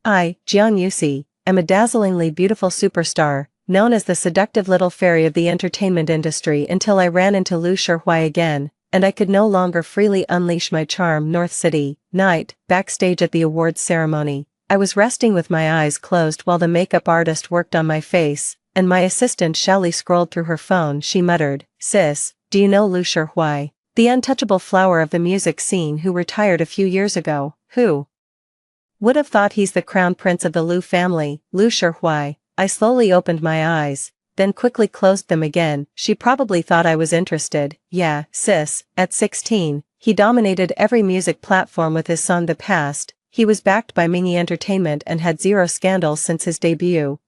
I, Jiang Yusi, am a dazzlingly beautiful superstar, known as the seductive little fairy of the entertainment industry until I ran into Lu Shihui again, and I could no longer freely unleash my charm. North City, night, backstage at the awards ceremony. I was resting with my eyes closed while the makeup artist worked on my face, and my assistant Shelly scrolled through her phone. She muttered, "Sis, do you know Lu Shihui? The untouchable flower of the music scene who retired a few years ago. Who would have thought he's the crown prince of the Lu family, Lu Shihui?" I slowly opened my eyes, then quickly closed them again. She probably thought I was interested. Yeah, sis, at 16, he dominated every music platform with his song The Past. He was backed by Mingy Entertainment and had zero scandals since his debut.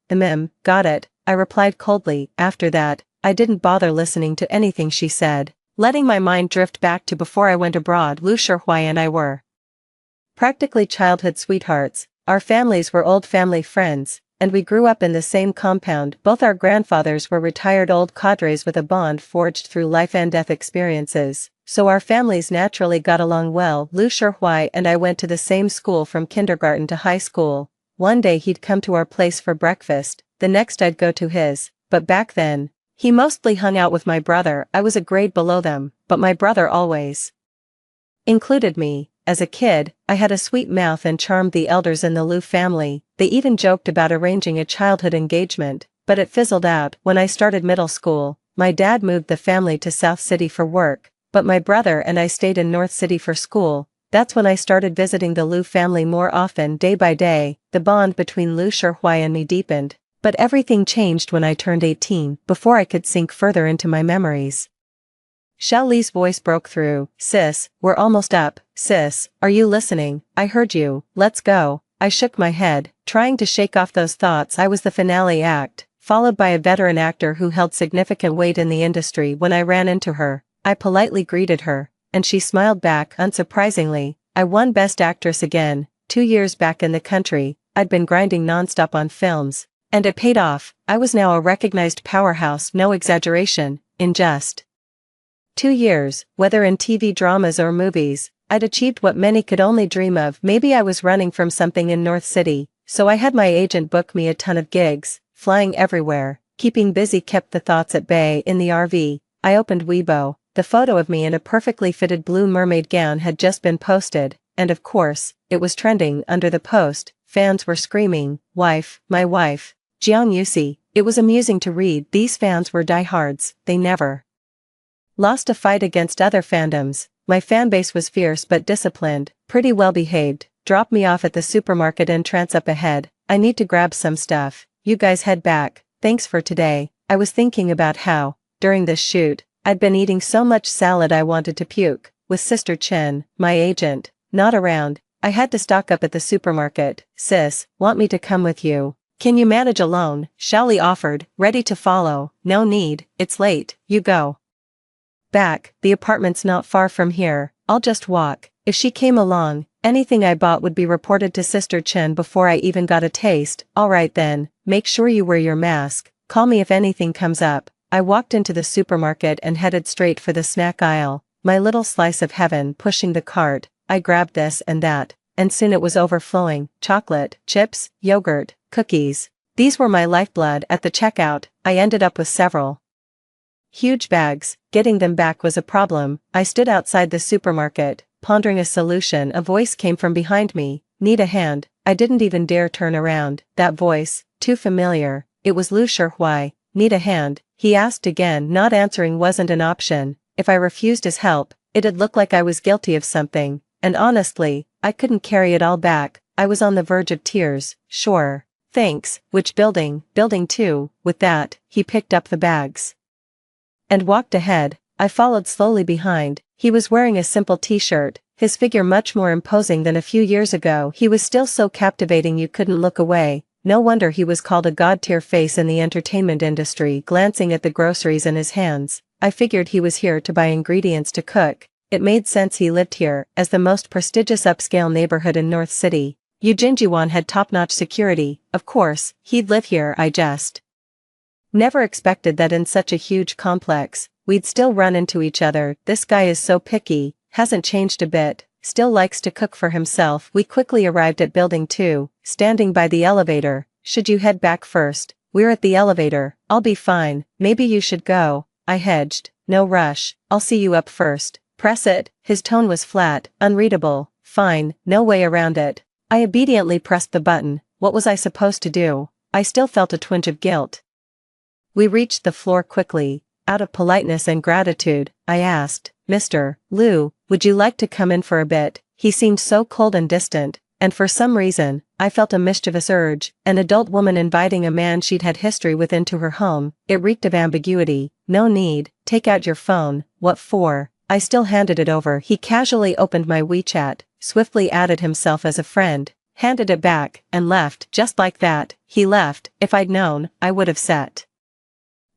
Got it, I replied coldly. After that, I didn't bother listening to anything she said, letting my mind drift back to before I went abroad. Lu Shihui and I were practically childhood sweethearts. Our families were old family friends, and we grew up in the same compound. Both our grandfathers were retired old cadres with a bond forged through life and death experiences, so our families naturally got along well. Lu Shihui and I went to the same school from kindergarten to high school. One day he'd come to our place for breakfast, the next I'd go to his, but back then, he mostly hung out with my brother. I was a grade below them, but my brother always included me. As a kid, I had a sweet mouth and charmed the elders in the Lu family. They even joked about arranging a childhood engagement, but it fizzled out. When I started middle school, my dad moved the family to South City for work, but my brother and I stayed in North City for school. That's when I started visiting the Lu family more often. Day by day, the bond between Lu Shihui and me deepened, but everything changed when I turned 18. Before I could sink further into my memories, Xiao Li's voice broke through. "Sis, we're almost up. Sis, are you listening? I heard you. Let's go." I shook my head, trying to shake off those thoughts. I was the finale act, followed by a veteran actor who held significant weight in the industry. When I ran into her, I politely greeted her, and she smiled back. Unsurprisingly, I won Best Actress again. 2 years back in the country, I'd been grinding nonstop on films, and it paid off. I was now a recognized powerhouse. No exaggeration, in just 2 years, whether in TV dramas or movies, I'd achieved what many could only dream of. Maybe I was running from something in North City, so I had my agent book me a ton of gigs. Flying everywhere, keeping busy kept the thoughts at bay. In the RV, I opened Weibo. The photo of me in a perfectly fitted blue mermaid gown had just been posted, and of course, it was trending. Under the post, fans were screaming, "Wife, my wife, Jiang Yusi." It was amusing to read. These fans were diehards. They never lost a fight against other fandoms. My fanbase was fierce but disciplined, pretty well behaved. "Drop me off at the supermarket entrance up ahead. I need to grab some stuff. You guys head back. Thanks for today." I was thinking about how, during this shoot, I'd been eating so much salad I wanted to puke. With Sister Chen, my agent, not around, I had to stock up at the supermarket. "Sis, want me to come with you? Can you manage alone?" Xiaoli offered, ready to follow. "No need, it's late, you go back. The apartment's not far from here, I'll just walk." If she came along, anything I bought would be reported to Sister Chen before I even got a taste. "Alright then, make sure you wear your mask. Call me if anything comes up." I walked into the supermarket and headed straight for the snack aisle, my little slice of heaven pushing the cart. I grabbed this and that, and soon it was overflowing. Chocolate, chips, yogurt, cookies. These were my lifeblood. At the checkout, I ended up with several huge bags. Getting them back was a problem. I stood outside the supermarket, pondering a solution. A voice came from behind me. "Need a hand?" I didn't even dare turn around. That voice, too familiar. It was Lu Shihui. "Need a hand?" he asked again. Not answering wasn't an option. If I refused his help, it'd look like I was guilty of something, and honestly, I couldn't carry it all back. I was on the verge of tears. "Sure. Thanks. Which building?" "Building 2. With that, he picked up the bags and walked ahead. I followed slowly behind. He was wearing a simple t-shirt, his figure much more imposing than a few years ago. He was still so captivating you couldn't look away. No wonder he was called a god-tier face in the entertainment industry. Glancing at the groceries in his hands, I figured he was here to buy ingredients to cook. It made sense. He lived here, as the most prestigious upscale neighborhood in North City. Eugene had top-notch security. Of course, he'd live here. I just never expected that in such a huge complex, we'd still run into each other. This guy is so picky, hasn't changed a bit. still likes to cook for himself. We quickly arrived at building 2, standing by the elevator. Should you head back first? We're at the elevator. I'll be fine. Maybe you should go. I hedged. No rush. I'll see you up first. Press it. His tone was flat, unreadable. Fine, no way around it. I obediently pressed the button. What was I supposed to do? I still felt a twinge of guilt. We reached the floor quickly. Out of politeness and gratitude, I asked, Mr. Liu, would you like to come in for a bit? He seemed so cold and distant, and for some reason, I felt a mischievous urge. An adult woman inviting a man she'd had history with into her home. It reeked of ambiguity. No need. Take out your phone. What for? I still handed it over. He casually opened my WeChat, swiftly added himself as a friend, handed it back, and left. Just like that, he left. If I'd known, I would have set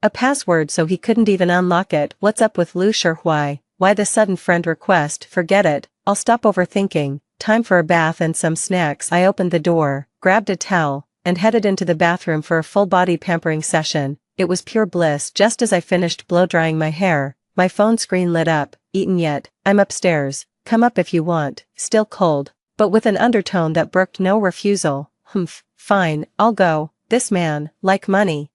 a password so he couldn't even unlock it. What's up with Liu Shuhui? Why the sudden friend request? Forget it. I'll stop overthinking. Time for a bath and some snacks. I opened the door, grabbed a towel, and headed into the bathroom for a full-body pampering session. It was pure bliss. Just as I finished blow-drying my hair, my phone screen lit up. Eaten yet? I'm upstairs. Come up if you want. Still cold, but with an undertone that brooked no refusal. Humph. Fine, I'll go. This man, like money.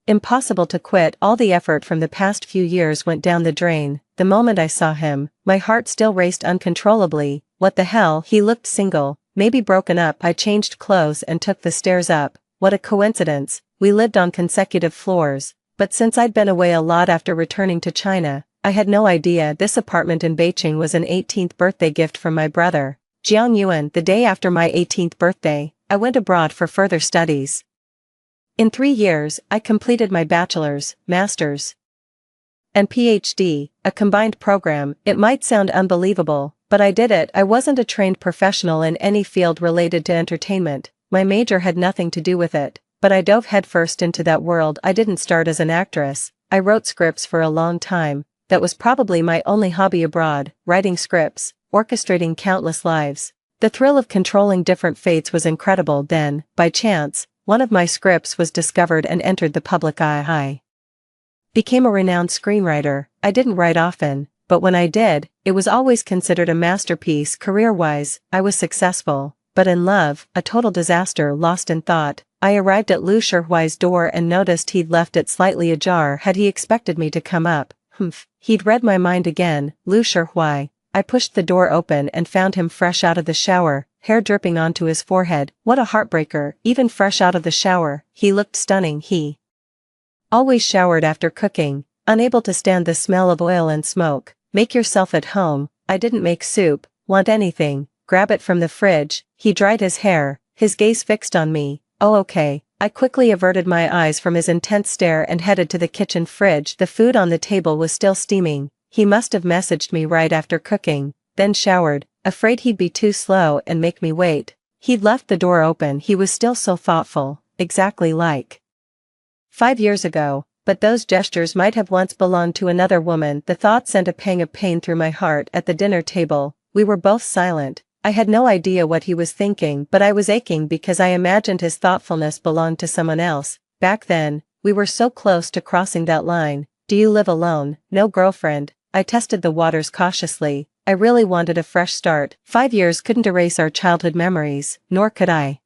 Impossible to quit. All the effort from the past few years went down the drain. The moment I saw him, my heart still raced uncontrollably. What the hell? He looked single, maybe broken up. I changed clothes and took the stairs up. What a coincidence. We lived on consecutive floors, but since I'd been away a lot after returning to China, I had no idea this apartment in Beijing was an 18th birthday gift from my brother, Jiang Yuan. The day after my 18th birthday, I went abroad for further studies. In 3 years, I completed my bachelor's, master's, and PhD, a combined program. It might sound unbelievable, but I did it. I wasn't a trained professional in any field related to entertainment. My major had nothing to do with it, but I dove headfirst into that world. I didn't start as an actress. I wrote scripts for a long time. That was probably my only hobby abroad, writing scripts, orchestrating countless lives. The thrill of controlling different fates was incredible. Then, by chance, one of my scripts was discovered and entered the public eye. I became a renowned screenwriter. I didn't write often, but when I did, it was always considered a masterpiece. Career-wise, I was successful, but in love, a total disaster. Lost in thought, I arrived at Liu Shuhui's door and noticed he'd left it slightly ajar. Had he expected me to come up? Humph. He'd read my mind again. Liu Shuhui. I pushed the door open and found him fresh out of the shower, hair dripping onto his forehead. What a heartbreaker. Even fresh out of the shower, he looked stunning. He always showered after cooking, unable to stand the smell of oil and smoke. Make yourself at home. I didn't make soup. Want anything? Grab it from the fridge. He dried his hair, his gaze fixed on me. Oh okay. I quickly averted my eyes from his intense stare and headed to the kitchen fridge. The food on the table was still steaming. He must have messaged me right after cooking, then showered, afraid he'd be too slow and make me wait. He'd left the door open. He was still so thoughtful, exactly like 5 years ago, but those gestures might have once belonged to another woman. The thought sent a pang of pain through my heart. At the dinner table, we were both silent. I had no idea what he was thinking, but I was aching because I imagined his thoughtfulness belonged to someone else. Back then, we were so close to crossing that line. Do you live alone? No girlfriend? I tested the waters cautiously. I really wanted a fresh start. 5 years couldn't erase our childhood memories, nor could I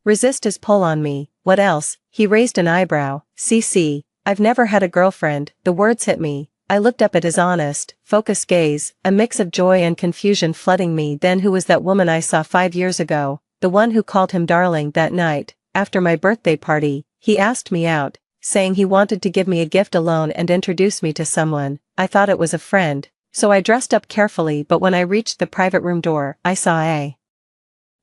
resist his pull on me. What else? He raised an eyebrow. CC, I've never had a girlfriend. The words hit me. I looked up at his honest, focused gaze, a mix of joy and confusion flooding me. Then who was that woman I saw 5 years ago? The one who called him darling that night, after my birthday party. He asked me out, saying he wanted to give me a gift alone and introduce me to someone. I thought it was a friend, so I dressed up carefully, but when I reached the private room door, I saw a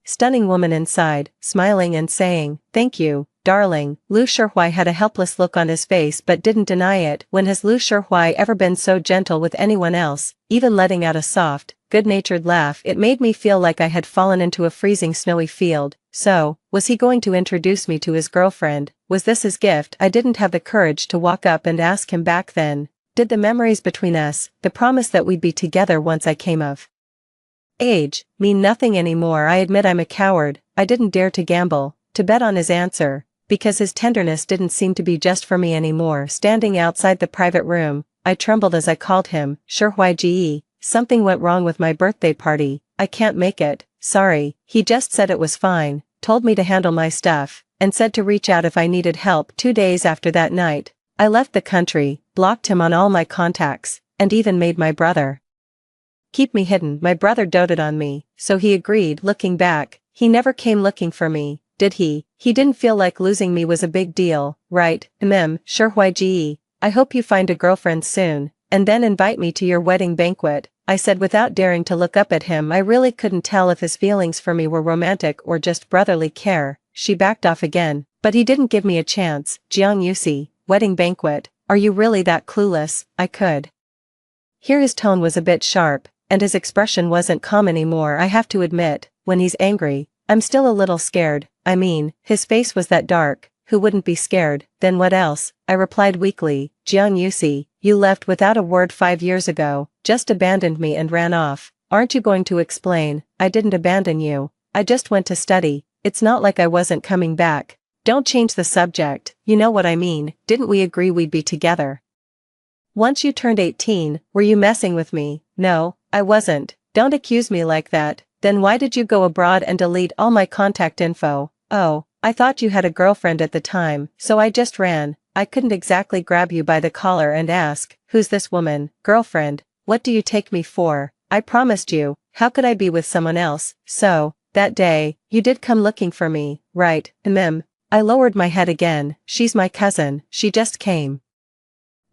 stunning woman inside, smiling and saying, "Thank you, darling." Liu Shuhui had a helpless look on his face but didn't deny it. When has Liu Shuhui ever been so gentle with anyone else, even letting out a soft, good-natured laugh? It made me feel like I had fallen into a freezing snowy field. So, was he going to introduce me to his girlfriend? Was this his gift? I didn't have the courage to walk up and ask him back then. Did the memories between us, the promise that we'd be together once I came of age, mean nothing anymore? I admit I'm a coward. I didn't dare to gamble, to bet on his answer, because his tenderness didn't seem to be just for me anymore. Standing outside the private room, I trembled as I called him, Shuhui Ji. something went wrong with my birthday party, I can't make it, sorry. He just said it was fine, told me to handle my stuff, and said to reach out if I needed help. 2 days after that night, I left the country, blocked him on all my contacts, and even made my brother keep me hidden. My brother doted on me, so he agreed. Looking back, he never came looking for me, did he? He didn't feel like losing me was a big deal, right? Sure. YGE, I hope you find a girlfriend soon, and then invite me to your wedding banquet, I said without daring to look up at him. I really couldn't tell if his feelings for me were romantic or just brotherly care. She backed off again, but he didn't give me a chance. Jiang Yusi, wedding banquet, are you really that clueless? I could hear his tone was a bit sharp, and his expression wasn't calm anymore. I have to admit, when he's angry, I'm still a little scared. I mean, his face was that dark, who wouldn't be scared? Then what else? I replied weakly. Jiang Yusi, you left without a word 5 years ago, just abandoned me and ran off. Aren't you going to explain? I didn't abandon you, I just went to study, it's not like I wasn't coming back. Don't change the subject, you know what I mean. Didn't we agree we'd be together? Once you turned 18, were you messing with me? No, I wasn't. Don't accuse me like that. Then why did you go abroad and delete all my contact info? Oh, I thought you had a girlfriend at the time, so I just ran. I couldn't exactly grab you by the collar and ask, who's this woman? Girlfriend? What do you take me for? I promised you, how could I be with someone else? So, that day, you did come looking for me, right? I lowered my head again. She's my cousin, she just came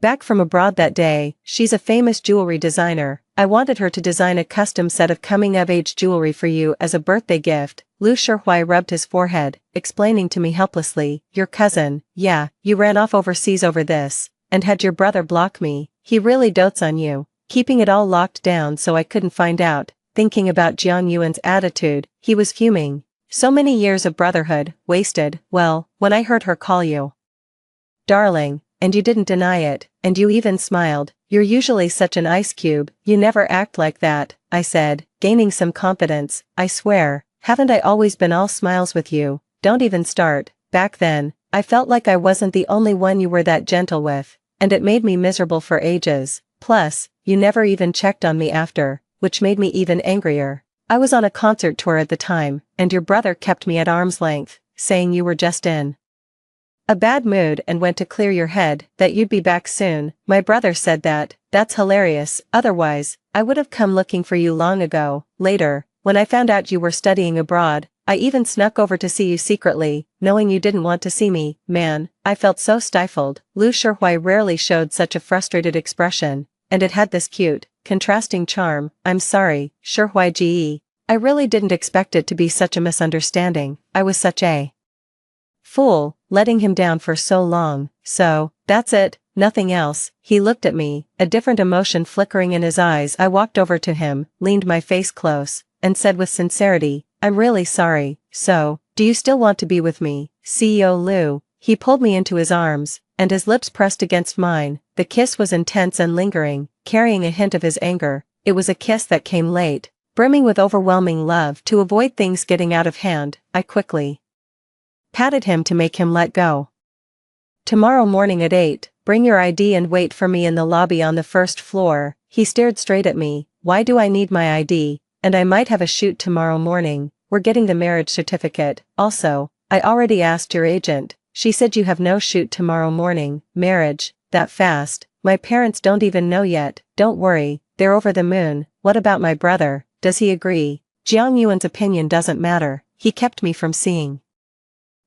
back from abroad that day. She's a famous jewelry designer. I wanted her to design a custom set of coming-of-age jewelry for you as a birthday gift. Lu Shihui rubbed his forehead, explaining to me helplessly, your cousin, yeah, you ran off overseas over this, and had your brother block me. He really dotes on you, keeping it all locked down so I couldn't find out. Thinking about Jiang Yuan's attitude, he was fuming. So many years of brotherhood, wasted. Well, when I heard her call you darling, and you didn't deny it, and you even smiled, you're usually such an ice cube, you never act like that, I said, gaining some confidence. I swear, haven't I always been all smiles with you? Don't even start. Back then, I felt like I wasn't the only one you were that gentle with, and it made me miserable for ages. Plus, you never even checked on me after, which made me even angrier. I was on a concert tour at the time, and your brother kept me at arm's length, saying you were just in a bad mood and went to clear your head, that you'd be back soon. My brother said that. That's hilarious, otherwise, I would have come looking for you long ago. Later, when I found out you were studying abroad, I even snuck over to see you secretly, knowing you didn't want to see me. Man, I felt so stifled. Lu Shihui rarely showed such a frustrated expression, and it had this cute, contrasting charm. I'm sorry, Shihui Ge. I really didn't expect it to be such a misunderstanding. I was such a fool, letting him down for so long. So, that's it, nothing else. He looked at me, a different emotion flickering in his eyes. I walked over to him, leaned my face close, and said with sincerity, I'm really sorry. So, do you still want to be with me, CEO Lu? He pulled me into his arms, and his lips pressed against mine. The kiss was intense and lingering, carrying a hint of his anger. It was a kiss that came late, brimming with overwhelming love. To avoid things getting out of hand, I quickly patted him to make him let go. Tomorrow morning at 8, bring your ID and wait for me in the lobby on the first floor. He stared straight at me. Why do I need my ID? And I might have a shoot tomorrow morning. We're getting the marriage certificate. Also, I already asked your agent. She said you have no shoot tomorrow morning. Marriage? That fast? My parents don't even know yet. Don't worry, they're over the moon. What about my brother? Does he agree? Jiang Yuan's opinion doesn't matter. He kept me from seeing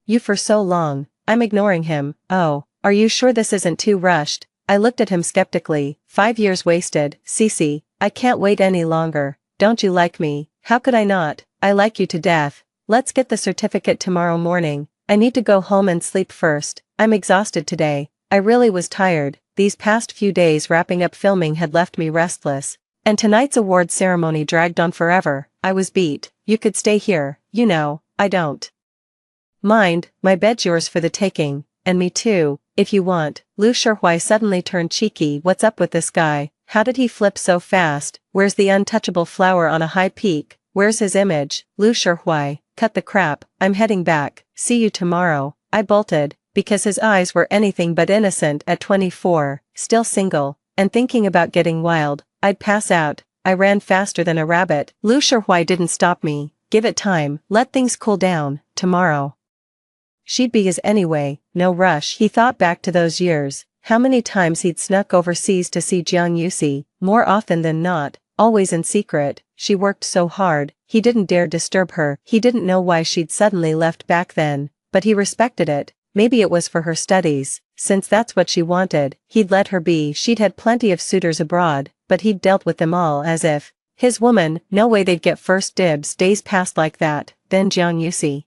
you for so long. I'm ignoring him. Oh, are you sure this isn't too rushed? I looked at him skeptically. 5 years wasted. Cece, I can't wait any longer. Don't you like me? How could I not? I like you to death. Let's get the certificate tomorrow morning. I need to go home and sleep first. I'm exhausted today. I really was tired. These past few days wrapping up filming had left me restless. And tonight's award ceremony dragged on forever. I was beat. You could stay here. You know, I don't mind, my bed's yours for the taking, and me too, if you want. Lu Shihui suddenly turned cheeky. What's up with this guy? How did he flip so fast? Where's the untouchable flower on a high peak? Where's his image? Lu Shihui, cut the crap, I'm heading back. See you tomorrow. I bolted, because his eyes were anything but innocent at 24, still single, and thinking about getting wild. I'd pass out. I ran faster than a rabbit. Lu Shihui didn't stop me. Give it time, let things cool down, tomorrow. She'd be his anyway, no rush. He thought back to those years, how many times he'd snuck overseas to see Jiang Yusi, more often than not, always in secret. She worked so hard, he didn't dare disturb her. He didn't know why she'd suddenly left back then, but he respected it. Maybe it was for her studies, since that's what she wanted. He'd let her be. She'd had plenty of suitors abroad, but he'd dealt with them all as if his woman. No way they'd get first dibs. Days passed like that. Then Jiang Yusi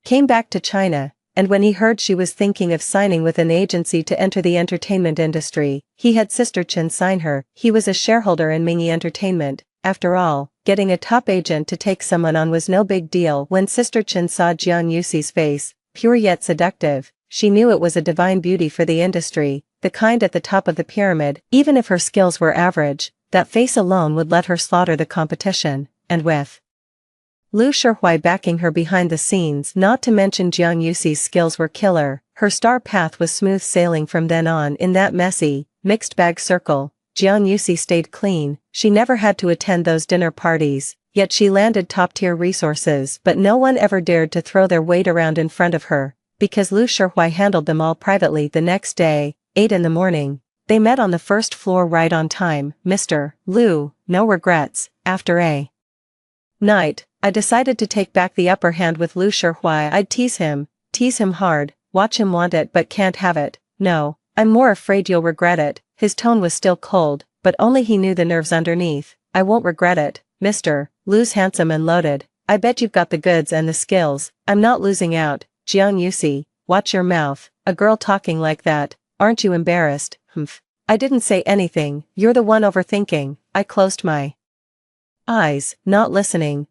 came back to China, and when he heard she was thinking of signing with an agency to enter the entertainment industry, he had Sister Chen sign her. He was a shareholder in Mingy Entertainment. After all, getting a top agent to take someone on was no big deal. When Sister Chen saw Jiang Yusi's face, pure yet seductive, she knew it was a divine beauty for the industry, the kind at the top of the pyramid. Even if her skills were average, that face alone would let her slaughter the competition, and with Lu Shihui backing her behind the scenes, not to mention Jiang Yusi's skills were killer, her star path was smooth sailing from then on. In that messy, mixed bag circle, Jiang Yusi stayed clean. She never had to attend those dinner parties, yet she landed top-tier resources. But no one ever dared to throw their weight around in front of her, because Lu Shihui handled them all privately. The next day, 8 in the morning, they met on the first floor right on time. Mr. Lu, no regrets. After a night, I decided to take back the upper hand with Lu Shihui. I'd tease him hard, watch him want it but can't have it. No, I'm more afraid you'll regret it. His tone was still cold, but only he knew the nerves underneath. I won't regret it, Mr. Lu's handsome and loaded. I bet you've got the goods and the skills. I'm not losing out. Jiang Yusi, watch your mouth. A girl talking like that, aren't you embarrassed? Humph. I didn't say anything. You're the one overthinking. I closed my eyes, not listening,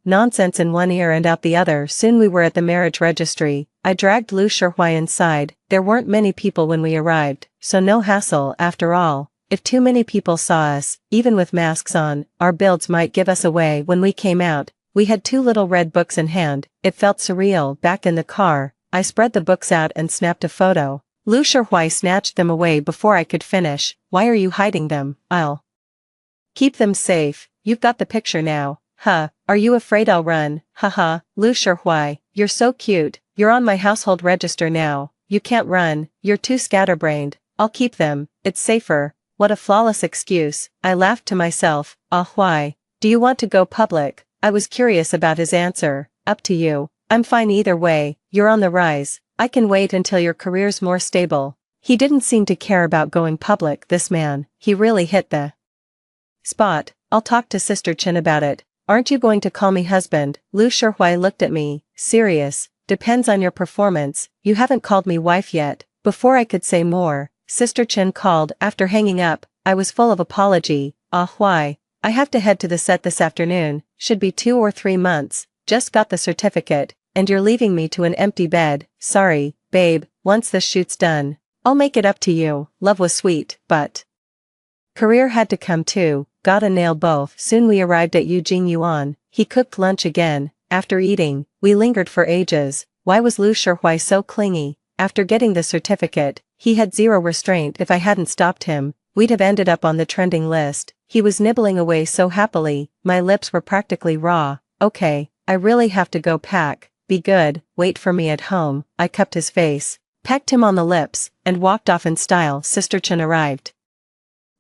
nonsense in one ear and out the other. Soon we were at the marriage registry. I dragged Lu Shihui inside. There weren't many people when we arrived, so no hassle. After all, if too many people saw us, even with masks on, our builds might give us away. When we came out, we had 2 little red books in hand. It felt surreal. Back in the car, I spread the books out and snapped a photo. Lu Shihui snatched them away before I could finish. Why are you hiding them? I'll keep them safe. You've got the picture now. Huh, are you afraid I'll run? Haha, Lu Shihui, you're so cute. You're on my household register now. You can't run, you're too scatterbrained. I'll keep them, it's safer. What a flawless excuse. I laughed to myself. Ah, why? Do you want to go public? I was curious about his answer. Up to you. I'm fine either way. You're on the rise. I can wait until your career's more stable. He didn't seem to care about going public, this man. He really hit the spot. I'll talk to Sister Chen about it. Aren't you going to call me husband? Lu Shihui looked at me. Serious. Depends on your performance. You haven't called me wife yet. Before I could say more, Sister Chen called. After hanging up, I was full of apology. Ah, why? I have to head to the set this afternoon. Should be 2 or 3 months. Just got the certificate, and you're leaving me to an empty bed. Sorry, babe. Once this shoot's done, I'll make it up to you. Love was sweet, but career had to come too. Gotta nail both. Soon we arrived at Eugene Yuan. He cooked lunch again. After eating, we lingered for ages. Why was Lu Shihui so clingy? After getting the certificate, he had zero restraint. If I hadn't stopped him, we'd have ended up on the trending list. He was nibbling away so happily, my lips were practically raw. Okay, I really have to go pack. Be good, wait for me at home. I cupped his face, pecked him on the lips, and walked off in style. Sister Chen arrived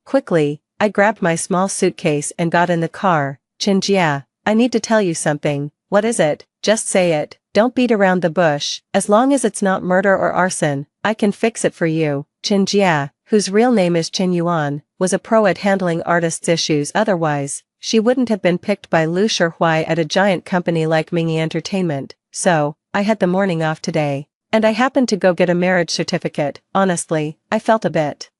quickly. I grabbed my small suitcase and got in the car. Chinjia, I need to tell you something. What is it? Just say it. Don't beat around the bush. As long as it's not murder or arson, I can fix it for you. Chinjia, whose real name is Qin Yuan, was a pro at handling artists' issues. Otherwise, she wouldn't have been picked by Lu Shihui at a giant company like Mingy Entertainment. So, I had the morning off today, and I happened to go get a marriage certificate. Honestly, I felt a bit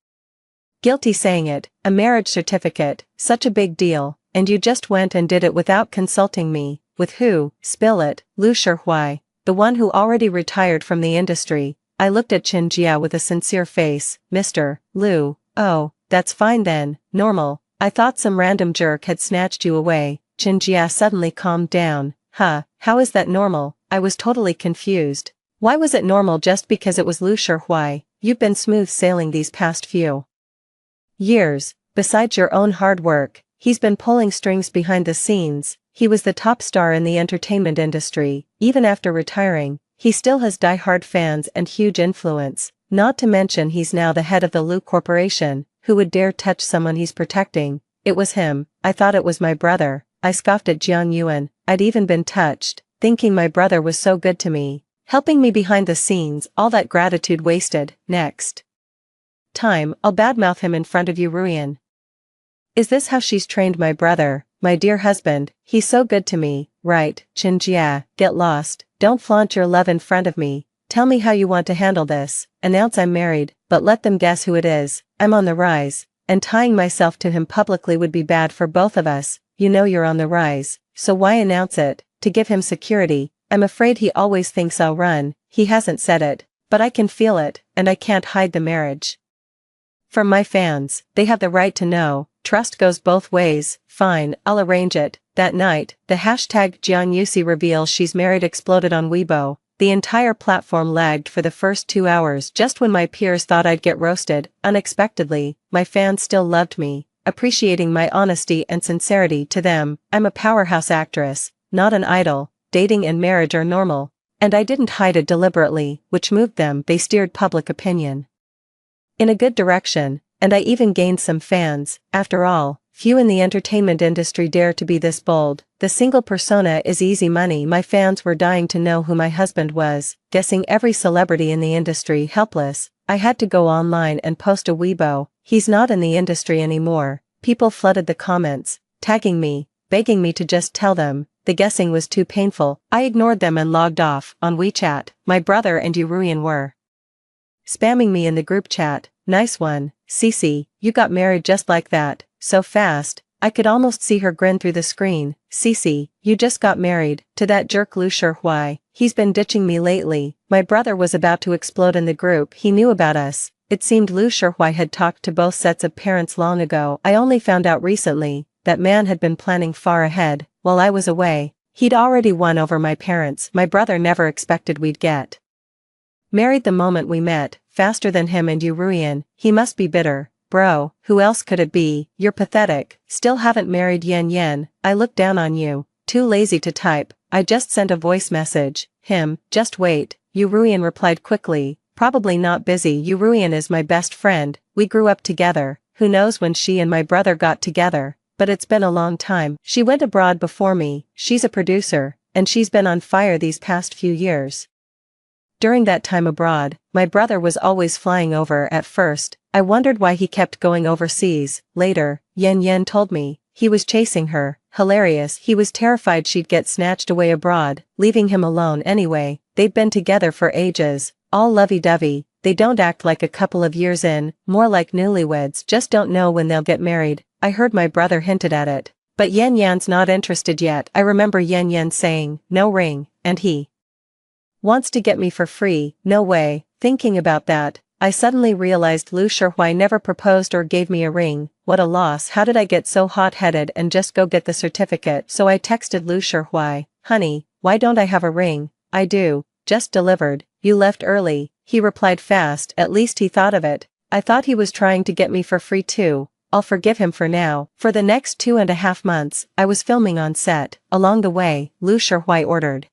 guilty saying it. A marriage certificate, such a big deal, and you just went and did it without consulting me. With who? Spill it. Lu Shihui, the one who already retired from the industry. I looked at Qin Jia with a sincere face. Mr. Lu, oh, that's fine then. Normal. I thought some random jerk had snatched you away. Qin Jia suddenly calmed down. Huh, how is that normal? I was totally confused. Why was it normal just because it was Lu Shihui? You've been smooth sailing these past few years. Besides your own hard work, He's been pulling strings behind the scenes. He was the top star in the entertainment industry. Even after retiring, he still has die-hard fans and huge influence. Not to mention he's now the head of the Lu Corporation. Who would dare touch someone he's protecting? It was him. I thought it was my brother. I scoffed at Jiang Yuan. I'd even been touched, thinking my brother was so good to me, helping me behind the scenes. All that gratitude wasted. Next time, I'll badmouth him in front of you, Ruyan. Is this how she's trained my brother? My dear husband, he's so good to me, right? Chinjia, get lost. Don't flaunt your love in front of me. Tell me how you want to handle this. Announce I'm married, but let them guess who it is. I'm on the rise, and tying myself to him publicly would be bad for both of us. You know you're on the rise, so why announce it? To give him security. I'm afraid he always thinks I'll run. He hasn't said it, but I can feel it, and I can't hide the marriage. From my fans, they have the right to know. Trust goes both ways. Fine, I'll arrange it. That night, the hashtag Jiang Yusi reveals she's married exploded on Weibo. The entire platform lagged for the first 2 hours. Just when my peers thought I'd get roasted, unexpectedly, my fans still loved me, appreciating my honesty and sincerity. To them, I'm a powerhouse actress, not an idol. Dating and marriage are normal. And I didn't hide it deliberately, which moved them. They steered public opinion in a good direction, and I even gained some fans. After all, few in the entertainment industry dare to be this bold. The single persona is easy money. My fans were dying to know who my husband was, guessing every celebrity in the industry. Helpless, I had to go online and post a Weibo. He's not in the industry anymore. People flooded the comments, tagging me, begging me to just tell them. The guessing was too painful. I ignored them and logged off. On WeChat, my brother and Ruyan were spamming me in the group chat. Nice one, Cece, you got married just like that, so fast. I could almost see her grin through the screen. Cece, you just got married to that jerk Lu Shuhui. He's been ditching me lately. My brother was about to explode in the group. He knew about us. It seemed Lu Shuhui had talked to both sets of parents long ago. I only found out recently. That man had been planning far ahead. While I was away, he'd already won over my parents. My brother never expected we'd get married the moment we met, faster than him and you, Ruyan. He must be bitter. Bro, who else could it be? You're pathetic. Still haven't married Yen Yen. I look down on you. Too lazy to type. I just sent a voice message. Him, just wait. Yu Ruyan replied quickly. Probably not busy. Yu Ruyan is my best friend. We grew up together. Who knows when she and my brother got together? But it's been a long time. She went abroad before me. She's a producer, and she's been on fire these past few years. During that time abroad, my brother was always flying over. At first, I wondered why he kept going overseas. Later, Yen Yen told me, he was chasing her. Hilarious. He was terrified she'd get snatched away abroad, leaving him alone anyway. They've been together for ages, all lovey-dovey. They don't act like a couple of years in, more like newlyweds. Just don't know when they'll get married. I heard my brother hinted at it. But Yen Yan's not interested yet. I remember Yen Yen saying, no ring, and he wants to get me for free. No way. Thinking about that, I suddenly realized Lu Shuhui never proposed or gave me a ring. What a loss. How did I get so hot-headed and just go get the certificate? So I texted Lu Shuhui, honey, why don't I have a ring? I do. Just delivered. You left early. He replied fast. At least he thought of it. I thought he was trying to get me for free too. I'll forgive him for now. For the next 2.5 months, I was filming on set. Along the way, Lu Shuhui ordered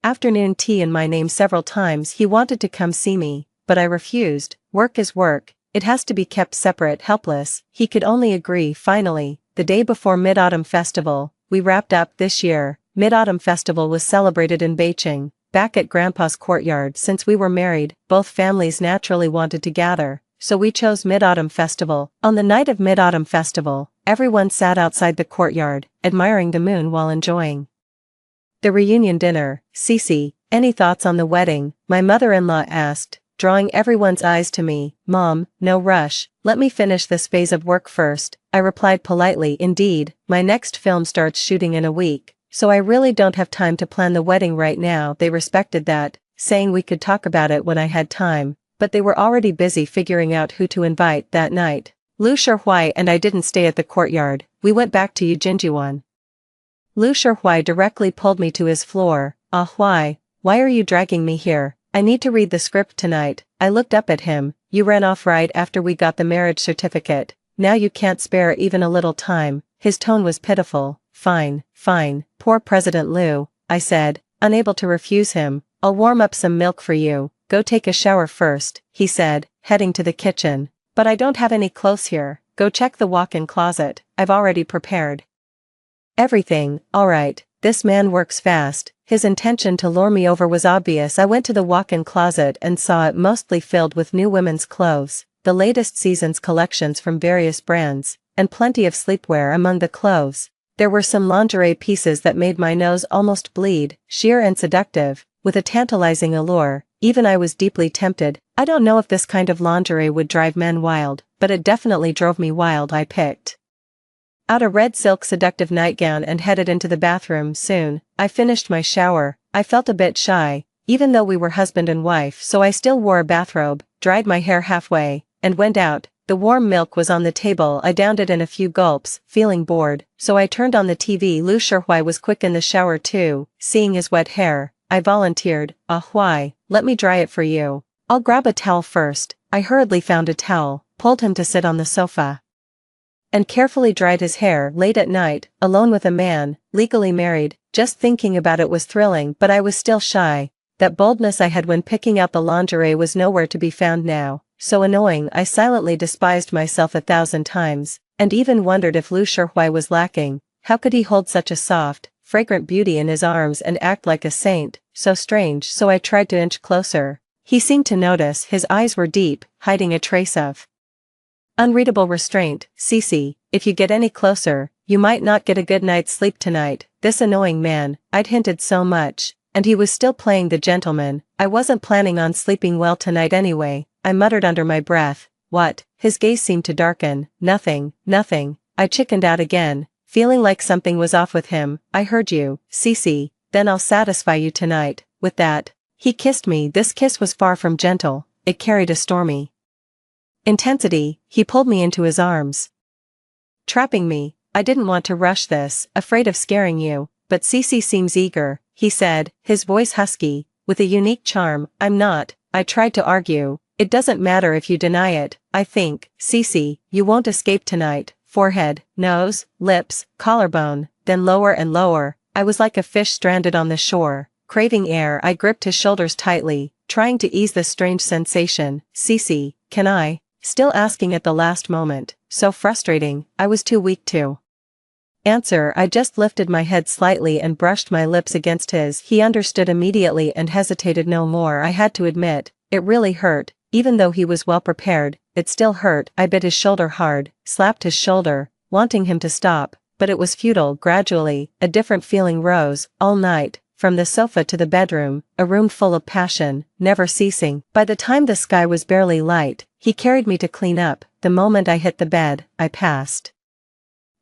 afternoon tea in my name several times. He wanted to come see me, but I refused. Work is work. It has to be kept separate. Helpless, he could only agree. Finally, the day before Mid-Autumn Festival, we wrapped up. This year, Mid-Autumn Festival was celebrated in Beijing, back at Grandpa's courtyard. Since we were married, both families naturally wanted to gather, so we chose Mid-Autumn Festival. On the night of Mid-Autumn Festival, everyone sat outside the courtyard, admiring the moon while enjoying the reunion dinner. Cece, any thoughts on the wedding? My mother-in-law asked, drawing everyone's eyes to me. Mom, no rush, let me finish this phase of work first. I replied politely. Indeed, my next film starts shooting in a week, so I really don't have time to plan the wedding right now. They respected that, saying we could talk about it when I had time, but they were already busy figuring out who to invite that night. Lu Shuhui and I didn't stay at the courtyard. We went back to Yujinjuan. Lu Shuhui directly pulled me to his floor. Ah, why are you dragging me here? I need to read the script tonight. I looked up at him. You ran off right after we got the marriage certificate. Now you can't spare even a little time. His tone was pitiful. Fine, fine, poor President Liu, I said, unable to refuse him. I'll warm up some milk for you. Go take a shower first, he said, heading to the kitchen. But I don't have any clothes here. Go check the walk-in closet. I've already prepared everything. Alright, this man works fast. His intention to lure me over was obvious. I went to the walk-in closet and saw it mostly filled with new women's clothes, the latest season's collections from various brands, and plenty of sleepwear among the clothes. There were some lingerie pieces that made my nose almost bleed, sheer and seductive, with a tantalizing allure. Even I was deeply tempted. I don't know if this kind of lingerie would drive men wild, but it definitely drove me wild. I picked out a red silk seductive nightgown and headed into the bathroom. Soon, I finished my shower. I felt a bit shy, even though we were husband and wife, so I still wore a bathrobe, dried my hair halfway, and went out. The warm milk was on the table. I downed it in a few gulps, feeling bored, so I turned on the TV. Lu Shuhui was quick in the shower too. Seeing his wet hair, I volunteered, Hui, let me dry it for you. I'll grab a towel first. I hurriedly found a towel, pulled him to sit on the sofa, and carefully dried his hair. Late at night, alone with a man, legally married, just thinking about it was thrilling, but I was still shy. That boldness I had when picking out the lingerie was nowhere to be found now. So annoying. I silently despised myself 1,000 times, and even wondered if Lu Shuhui was lacking. How could he hold such a soft, fragrant beauty in his arms and act like a saint? So strange. So I tried to inch closer. He seemed to notice. His eyes were deep, hiding a trace of unreadable restraint. Cece, if you get any closer, you might not get a good night's sleep tonight. This annoying man, I'd hinted so much, and he was still playing the gentleman. I wasn't planning on sleeping well tonight anyway, I muttered under my breath. What? His gaze seemed to darken. Nothing, nothing. I chickened out again, feeling like something was off with him. I heard you, Cece, then I'll satisfy you tonight. With that, he kissed me. This kiss was far from gentle, it carried a stormy intensity. He pulled me into his arms, trapping me. I didn't want to rush this, afraid of scaring you, but Cece seems eager, he said, his voice husky, with a unique charm. I'm not, I tried to argue. It doesn't matter if you deny it. I think, Cece, you won't escape tonight. Forehead, nose, lips, collarbone, then lower and lower. I was like a fish stranded on the shore, craving air. I gripped his shoulders tightly, trying to ease the strange sensation. Cece, can I? Still asking at the last moment. So frustrating. I was too weak to answer. I just lifted my head slightly and brushed my lips against his. He understood immediately and hesitated no more. I had to admit, it really hurt. Even though he was well prepared, it still hurt. I bit his shoulder hard, slapped his shoulder, wanting him to stop, but it was futile. Gradually, a different feeling rose. All night, from the sofa to the bedroom, a room full of passion, never ceasing. By the time the sky was barely light, he carried me to clean up. The moment I hit the bed, I passed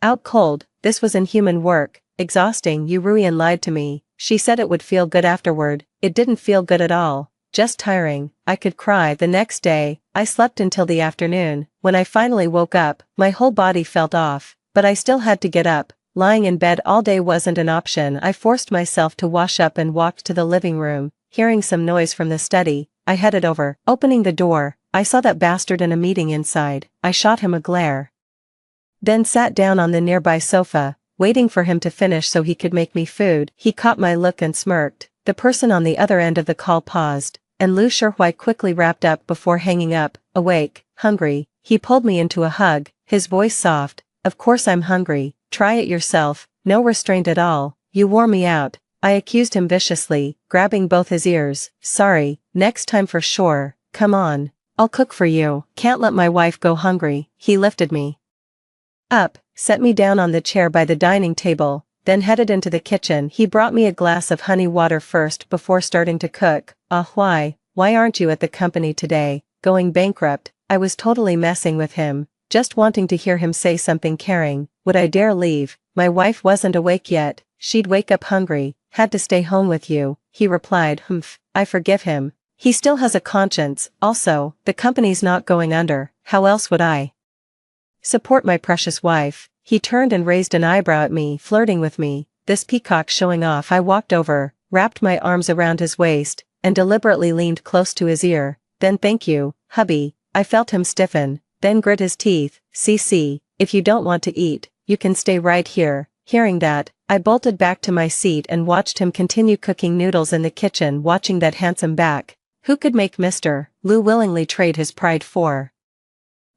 out cold. This was inhuman work, exhausting. Ruian lied to me. She said it would feel good afterward. It didn't feel good at all. Just tiring. I could cry. The next day, I slept until the afternoon. When I finally woke up, my whole body felt off, but I still had to get up. Lying in bed all day wasn't an option. I forced myself to wash up and walked to the living room. Hearing some noise from the study, I headed over. Opening the door, I saw that bastard in a meeting inside. I shot him a glare, then sat down on the nearby sofa, waiting for him to finish so he could make me food. He caught my look and smirked. The person on the other end of the call paused, and Lu Shuhui quickly wrapped up before hanging up. Awake, hungry. He pulled me into a hug, his voice soft. Of course I'm hungry. Try it yourself. No restraint at all. You wore me out. I accused him viciously, grabbing both his ears. Sorry, next time for sure. Come on. I'll cook for you. Can't let my wife go hungry. He lifted me up, set me down on the chair by the dining table, then headed into the kitchen. He brought me a glass of honey water first before starting to cook. Why aren't you at the company today? Going bankrupt? I was totally messing with him, just wanting to hear him say something caring. Would I dare leave? My wife wasn't awake yet. She'd wake up hungry. Had to stay home with you. He replied. Humph. I forgive him. He still has a conscience. Also, the company's not going under. How else would I support my precious wife? He turned and raised an eyebrow at me, flirting with me. This peacock showing off. I walked over, wrapped my arms around his waist, and deliberately leaned close to his ear. Then thank you, hubby. I felt him stiffen, then grit his teeth. CC, if you don't want to eat, you can stay right here." Hearing that, I bolted back to my seat and watched him continue cooking noodles in the kitchen, watching that handsome back. Who could make Mr. Lou willingly trade his pride for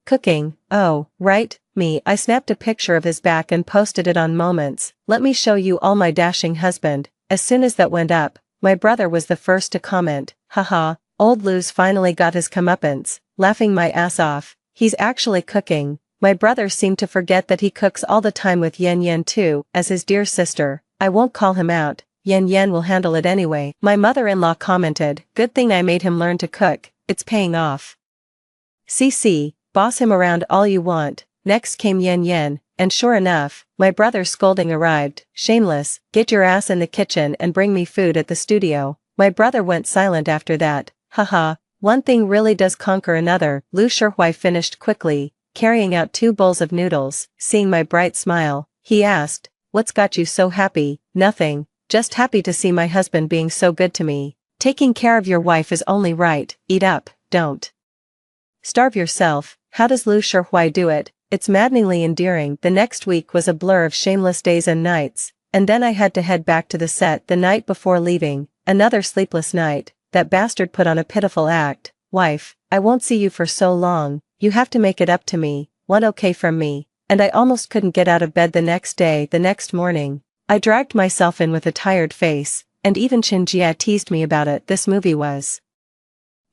cooking? Oh, right, me. I snapped a picture of his back and posted it on Moments. "Let me show you all my dashing husband." As soon as that went up, my brother was the first to comment, "Haha, old Lou's finally got his comeuppance," laughing my ass off. He's actually cooking. My brother seemed to forget that he cooks all the time with Yen Yen too, as his dear sister. I won't call him out, Yen Yen will handle it anyway. My mother-in-law commented, "Good thing I made him learn to cook, it's paying off." CC, boss him around all you want. Next came Yen Yen, and sure enough, my brother's scolding arrived. "Shameless, get your ass in the kitchen and bring me food at the studio." My brother went silent after that. Haha, one thing really does conquer another. Lu Shihui finished quickly, carrying out 2 bowls of noodles. Seeing my bright smile, he asked, "What's got you so happy?" "Nothing, just happy to see my husband being so good to me." Taking care of your wife is only right. Eat up, don't starve yourself. How does Lu Shihui do it? It's maddeningly endearing. The next week was a blur of shameless days and nights, and then I had to head back to the set the night before leaving. Another sleepless night. That bastard put on a pitiful act. "Wife, I won't see you for so long, you have to make it up to me." One okay from me, and I almost couldn't get out of bed the next day. The next morning, I dragged myself in with a tired face, and even Chin Jia teased me about it. This movie was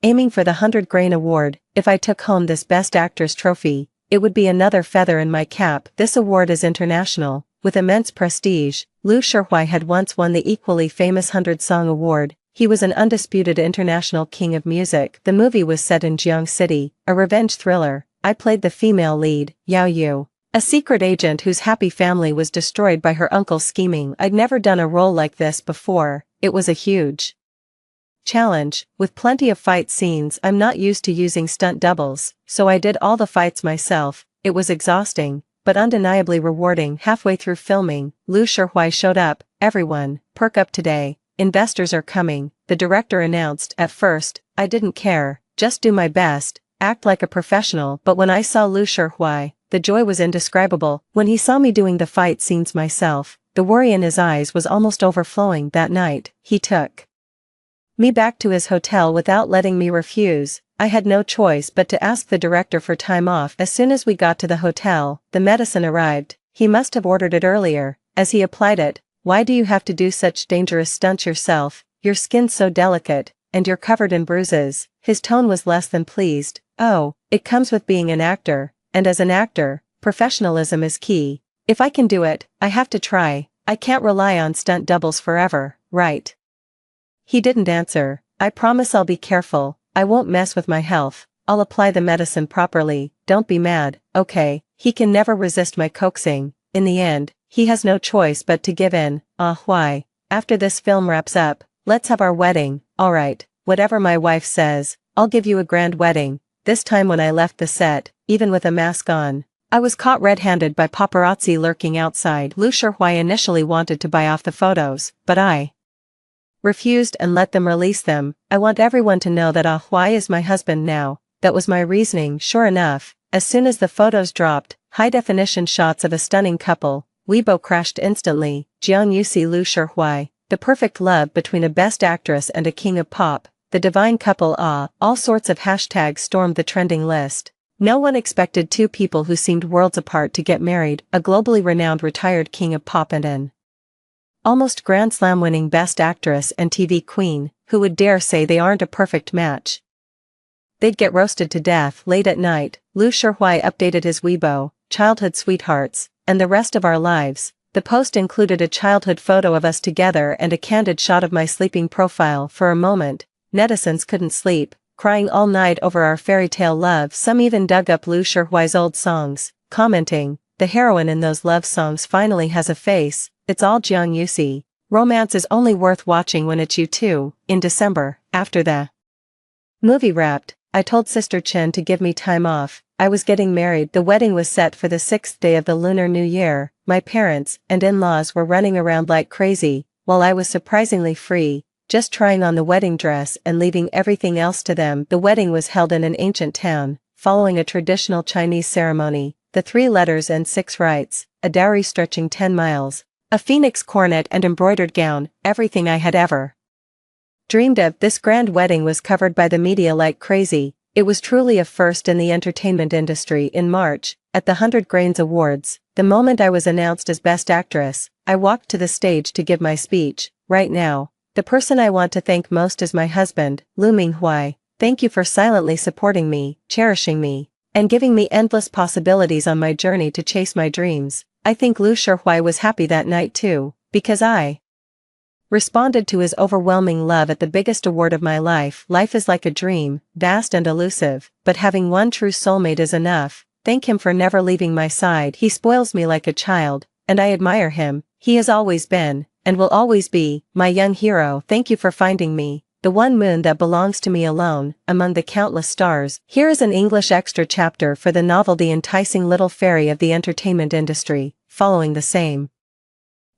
aiming for the 100-grain award. If I took home this Best Actress trophy, it would be another feather in my cap. This award is international, with immense prestige. Lu Shihui had once won the equally famous 100-song award. He was an undisputed international king of music. The movie was set in Jiang City, a revenge thriller. I played the female lead, Yao Yu, a secret agent whose happy family was destroyed by her uncle's scheming. I'd never done a role like this before. It was a huge challenge, with plenty of fight scenes. I'm not used to using stunt doubles, so I did all the fights myself. It was exhausting, but undeniably rewarding. Halfway through filming, Lu Shihui showed up. "Everyone, perk up today. Investors are coming," the director announced. At first, I didn't care, just do my best, act like a professional. But when I saw Lu Shihui, the joy was indescribable. When he saw me doing the fight scenes myself, the worry in his eyes was almost overflowing. That night, he took me back to his hotel without letting me refuse. I had no choice but to ask the director for time off. As soon as we got to the hotel, the medicine arrived. He must have ordered it earlier, as he applied it. "Why do you have to do such dangerous stunts yourself? Your skin's so delicate, and you're covered in bruises." His tone was less than pleased. "Oh, it comes with being an actor, and as an actor, professionalism is key. If I can do it, I have to try. I can't rely on stunt doubles forever, right?" He didn't answer. "I promise I'll be careful. I won't mess with my health. I'll apply the medicine properly. Don't be mad, okay?" He can never resist my coaxing. In the end, he has no choice but to give in. Why? After this film wraps up, let's have our wedding." "Alright, whatever my wife says, I'll give you a grand wedding." This time when I left the set, even with a mask on, I was caught red-handed by paparazzi lurking outside. Lu Shihui initially wanted to buy off the photos, but I refused and let them release them. "I want everyone to know that Huai is my husband now." That was my reasoning. Sure enough, as soon as the photos dropped, high-definition shots of a stunning couple, Weibo crashed instantly. Jiang Yusi Lu Shihui, the perfect love between a best actress and a king of pop, the divine couple. All sorts of hashtags stormed the trending list. No one expected 2 people who seemed worlds apart to get married, a globally renowned retired king of pop and an almost Grand Slam winning best actress and TV queen. Who would dare say they aren't a perfect match? They'd get roasted to death. Late at night, Lu Shihui updated his Weibo, "Childhood sweethearts, and the rest of our lives." The post included a childhood photo of us together and a candid shot of my sleeping profile. For a moment, netizens couldn't sleep, crying all night over our fairy tale love. Some even dug up Lu Shihui's old songs, commenting, "The heroine in those love songs finally has a face. It's all Jiang Yusi. Romance is only worth watching when it's you two." In December, after the movie wrapped, I told Sister Chen to give me time off. I was getting married. The wedding was set for the 6th day of the Lunar New Year. My parents and in-laws were running around like crazy, while I was surprisingly free, just trying on the wedding dress and leaving everything else to them. The wedding was held in an ancient town, following a traditional Chinese ceremony. the 3 letters and 6 rights, a dowry stretching 10 miles, a phoenix coronet and embroidered gown, everything I had ever dreamed of. This grand wedding was covered by the media like crazy. It was truly a first in the entertainment industry. In March, at the 100 Grains Awards, the moment I was announced as Best Actress, I walked to the stage to give my speech. Right now, the person I want to thank most is my husband, Lu Minghui. Thank you for silently supporting me, cherishing me, and giving me endless possibilities on my journey to chase my dreams. I think Lu Shuhui was happy that night too, because I responded to his overwhelming love at the biggest award of my life. Life is like a dream, vast and elusive, but having one true soulmate is enough. Thank him for never leaving my side. He spoils me like a child, and I admire him. He has always been, and will always be, my young hero. Thank you for finding me, the one moon that belongs to me alone, among the countless stars. Here is an English extra chapter for the novel The Enticing Little Fairy of the Entertainment Industry, following the same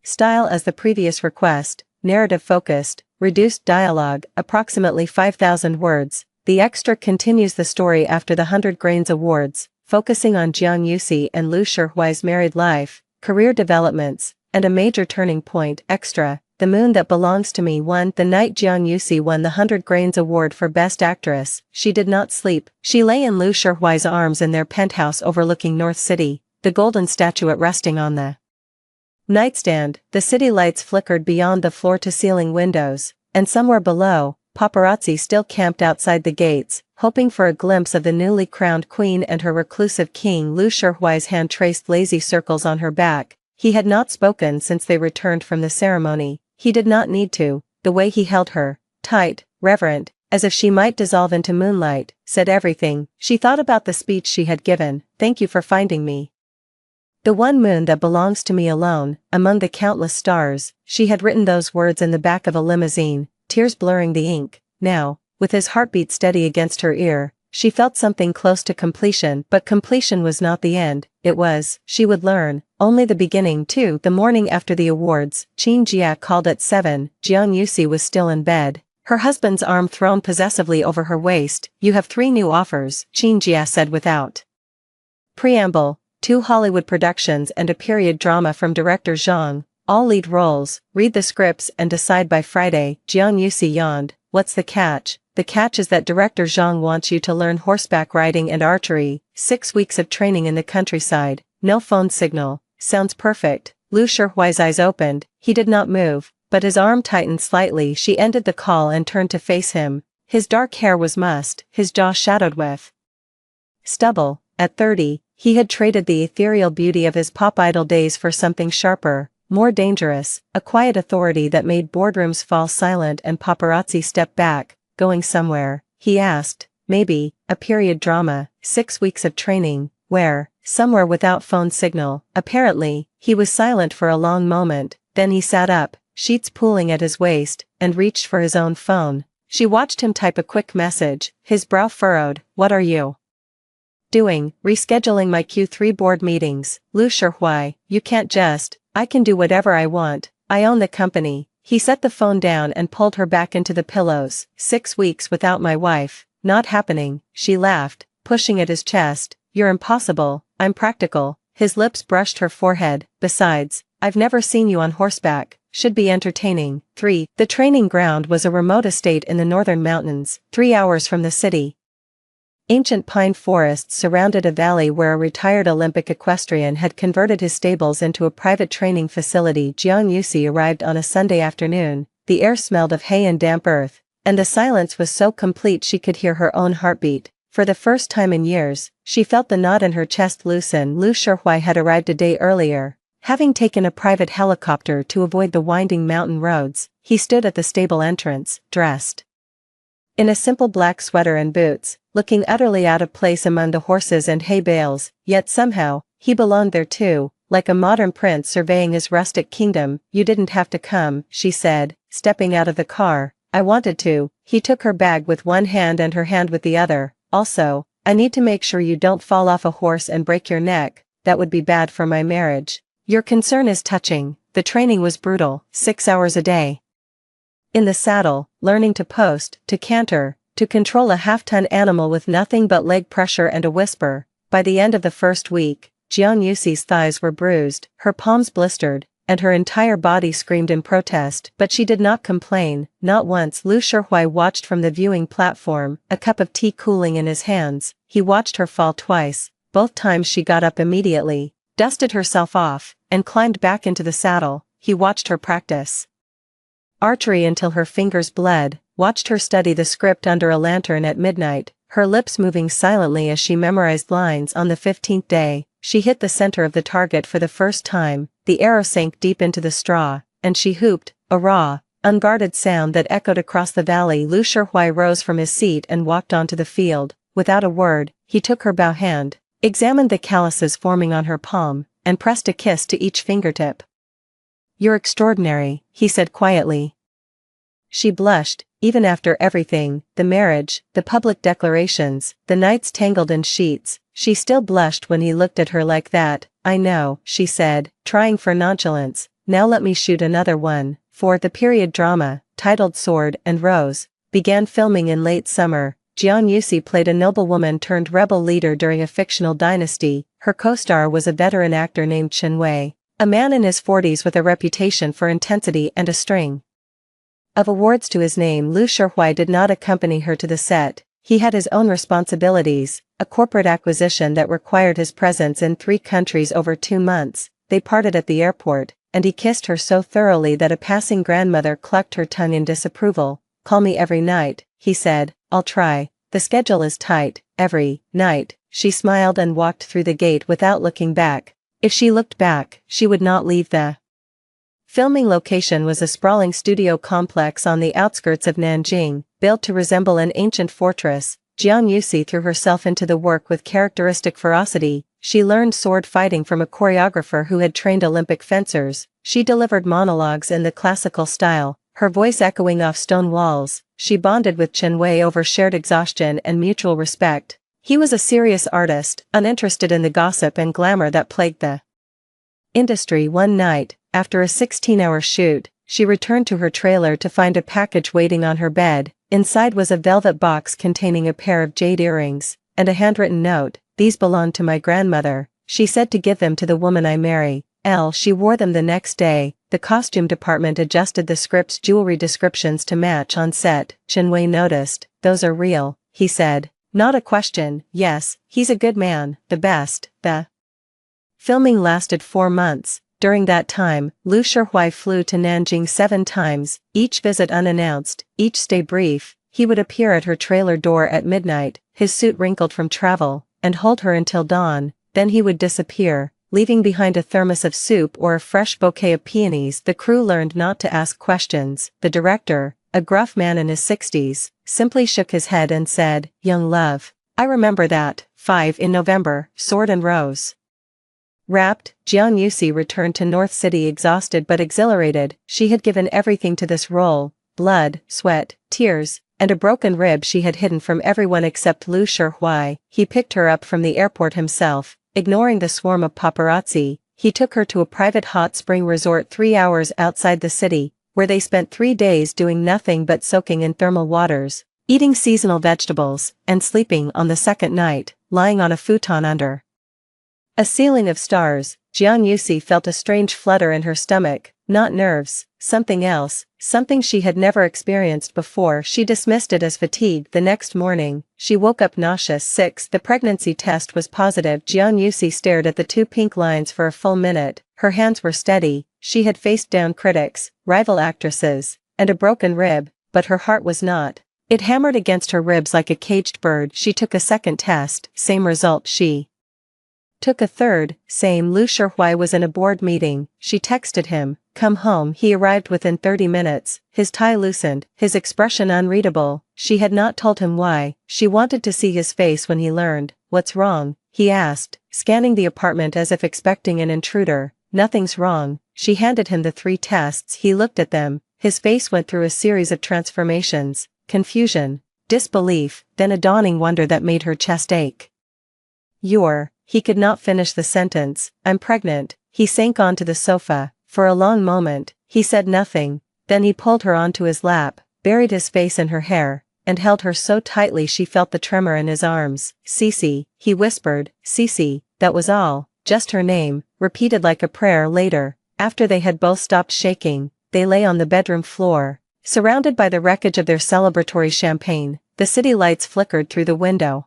style as the previous request. Narrative-focused, reduced dialogue, approximately 5,000 words. The extra continues the story after the 100 Grains Awards, focusing on Jiang Yuxi and Lu Shihui's married life, career developments, and a major turning point. Extra, The Moon That Belongs to Me won. The night Jiang Yuxi won the 100 Grains Award for Best Actress, she did not sleep. She lay in Lu Shihui's arms in their penthouse overlooking North City, the golden statuette resting on the nightstand. The city lights flickered beyond the floor-to-ceiling windows, and somewhere below, paparazzi still camped outside the gates, hoping for a glimpse of the newly crowned queen and her reclusive king. Lu Shihui's hand traced lazy circles on her back. He had not spoken since they returned from the ceremony. He did not need to. The way he held her, tight, reverent, as if she might dissolve into moonlight, said everything. She thought about the speech she had given. Thank you for finding me, the one moon that belongs to me alone, among the countless stars. She had written those words in the back of a limousine, tears blurring the ink. Now, with his heartbeat steady against her ear, she felt something close to completion. But completion was not the end. It was, she would learn, only the beginning too. The morning after the awards, Qin Jia called at 7. Jiang Yuxi was still in bed, her husband's arm thrown possessively over her waist. You have 3 new offers, Qin Jia said without preamble. 2 Hollywood productions and a period drama from director Zhang, all lead roles. Read the scripts and decide by Friday. Jiang Yuxi yawned. What's the catch? The catch is that director Zhang wants you to learn horseback riding and archery. 6 weeks of training in the countryside, no phone signal. Sounds perfect. Lu Shihui's eyes opened. He did not move, but his arm tightened slightly. She ended the call and turned to face him. His dark hair was mussed, his jaw shadowed with stubble. At 30, he had traded the ethereal beauty of his pop idol days for something sharper, more dangerous, a quiet authority that made boardrooms fall silent and paparazzi step back. Going somewhere, he asked. Maybe, a period drama. 6 weeks of training. Where? Somewhere without phone signal. Apparently, he was silent for a long moment, then he sat up, sheets pooling at his waist, and reached for his own phone. She watched him type a quick message, his brow furrowed. What are you doing? Rescheduling my Q3 board meetings. Lu Shihui, you can't just. I can do whatever I want. I own the company. He set the phone down and pulled her back into the pillows. 6 weeks without my wife. Not happening. She laughed, pushing at his chest. You're impossible. I'm practical. His lips brushed her forehead. Besides, I've never seen you on horseback. Should be entertaining. 3. The training ground was a remote estate in the northern mountains, 3 hours from the city. Ancient pine forests surrounded a valley where a retired Olympic equestrian had converted his stables into a private training facility. Jiang Yuxi arrived on a Sunday afternoon. The air smelled of hay and damp earth, and the silence was so complete she could hear her own heartbeat. For the first time in years, she felt the knot in her chest loosen. Lu Shihui had arrived a day earlier. Having taken a private helicopter to avoid the winding mountain roads, he stood at the stable entrance, dressed in a simple black sweater and boots, looking utterly out of place among the horses and hay bales, yet somehow, he belonged there too, like a modern prince surveying his rustic kingdom. You didn't have to come, she said, stepping out of the car. I wanted to. He took her bag with one hand and her hand with the other. Also, I need to make sure you don't fall off a horse and break your neck. That would be bad for my marriage. Your concern is touching. The training was brutal, 6 hours a day in the saddle, learning to post, to canter, to control a half-ton animal with nothing but leg pressure and a whisper. By the end of the first week, Jian Yuxi's thighs were bruised, her palms blistered, and her entire body screamed in protest, but she did not complain, not once. Lu Shihui watched from the viewing platform, a cup of tea cooling in his hands. He watched her fall twice. Both times she got up immediately, dusted herself off, and climbed back into the saddle. He watched her practice archery until her fingers bled, watched her study the script under a lantern at midnight, her lips moving silently as she memorized lines. On the 15th day, she hit the center of the target for the first time. The arrow sank deep into the straw, and she whooped, a raw, unguarded sound that echoed across the valley. Lu Shihui rose from his seat and walked onto the field. Without a word, he took her bow hand, examined the calluses forming on her palm, and pressed a kiss to each fingertip. "You're extraordinary," he said quietly. She blushed. Even after everything, the marriage, the public declarations, the nights tangled in sheets, she still blushed when he looked at her like that. "I know," she said, trying for nonchalance. "Now let me shoot another one." For the period drama, titled Sword and Rose, began filming in late summer. Jian Yuxi played a noblewoman turned rebel leader during a fictional dynasty. Her co-star was a veteran actor named Chen Wei, a man in his 40s with a reputation for intensity and a string of awards to his name. Lu Shihui did not accompany her to the set. He had his own responsibilities, a corporate acquisition that required his presence in 3 countries over 2 months. They parted at the airport, and he kissed her so thoroughly that a passing grandmother clucked her tongue in disapproval. "Call me every night," he said. "I'll try. The schedule is tight." Every night, she smiled and walked through the gate without looking back. If she looked back, she would not leave the filming location. Was a sprawling studio complex on the outskirts of Nanjing, built to resemble an ancient fortress. Jian Yuxi threw herself into the work with characteristic ferocity. She learned sword fighting from a choreographer who had trained Olympic fencers. She delivered monologues in the classical style, her voice echoing off stone walls. She bonded with Chen Wei over shared exhaustion and mutual respect. He was a serious artist, uninterested in the gossip and glamour that plagued the industry. One night, after a 16-hour shoot, she returned to her trailer to find a package waiting on her bed. Inside was a velvet box containing a pair of jade earrings, and a handwritten note. "These belong to my grandmother. She said to give them to the woman I marry." She wore them the next day. The costume department adjusted the script's jewelry descriptions to match on set. Chen Wei noticed. "Those are real," he said. "Not a question." "Yes, he's a good man, the best." The filming lasted 4 months. During that time, Lu Shihui flew to Nanjing 7 times, each visit unannounced, each stay brief. He would appear at her trailer door at midnight, his suit wrinkled from travel, and hold her until dawn. Then he would disappear, leaving behind a thermos of soup or a fresh bouquet of peonies. The crew learned not to ask questions. The director, a gruff man in his 60s, simply shook his head and said, "Young love. I remember that." 5 In November, Sword and Rose wrapped, Jian Yuxi returned to North City exhausted but exhilarated. She had given everything to this role: blood, sweat, tears, and a broken rib she had hidden from everyone except Lu Shihui. He picked her up from the airport himself, ignoring the swarm of paparazzi. He took her to a private hot spring resort 3 hours outside the city, where they spent 3 days doing nothing but soaking in thermal waters, eating seasonal vegetables, and sleeping on the second night, lying on a futon under a ceiling of stars. Jian Yuxi felt a strange flutter in her stomach, not nerves, something else, something she had never experienced before. She dismissed it as fatigue. The next morning, she woke up nauseous. 6 The pregnancy test was positive. Jian Yuxi stared at the 2 pink lines for a full minute. Her hands were steady. She had faced down critics, rival actresses, and a broken rib, but her heart was not. It hammered against her ribs like a caged bird. She took a second test, same result. She took a third, same. Lu Shihui was in a board meeting. She texted him, "Come home." He arrived within 30 minutes, his tie loosened, his expression unreadable. She had not told him why. She wanted to see his face when he learned. "What's wrong?" he asked, scanning the apartment as if expecting an intruder. "Nothing's wrong." She handed him the 3 tests. He looked at them. His face went through a series of transformations: confusion, disbelief, then a dawning wonder that made her chest ache. He could not finish the sentence. "I'm pregnant." He sank onto the sofa. For a long moment, he said nothing. Then he pulled her onto his lap, buried his face in her hair, and held her so tightly she felt the tremor in his arms. "Cece," he whispered. "Cece." That was all. just her name, repeated like a prayer. Later, after they had both stopped shaking, they lay on the bedroom floor, surrounded by the wreckage of their celebratory champagne. The city lights flickered through the window.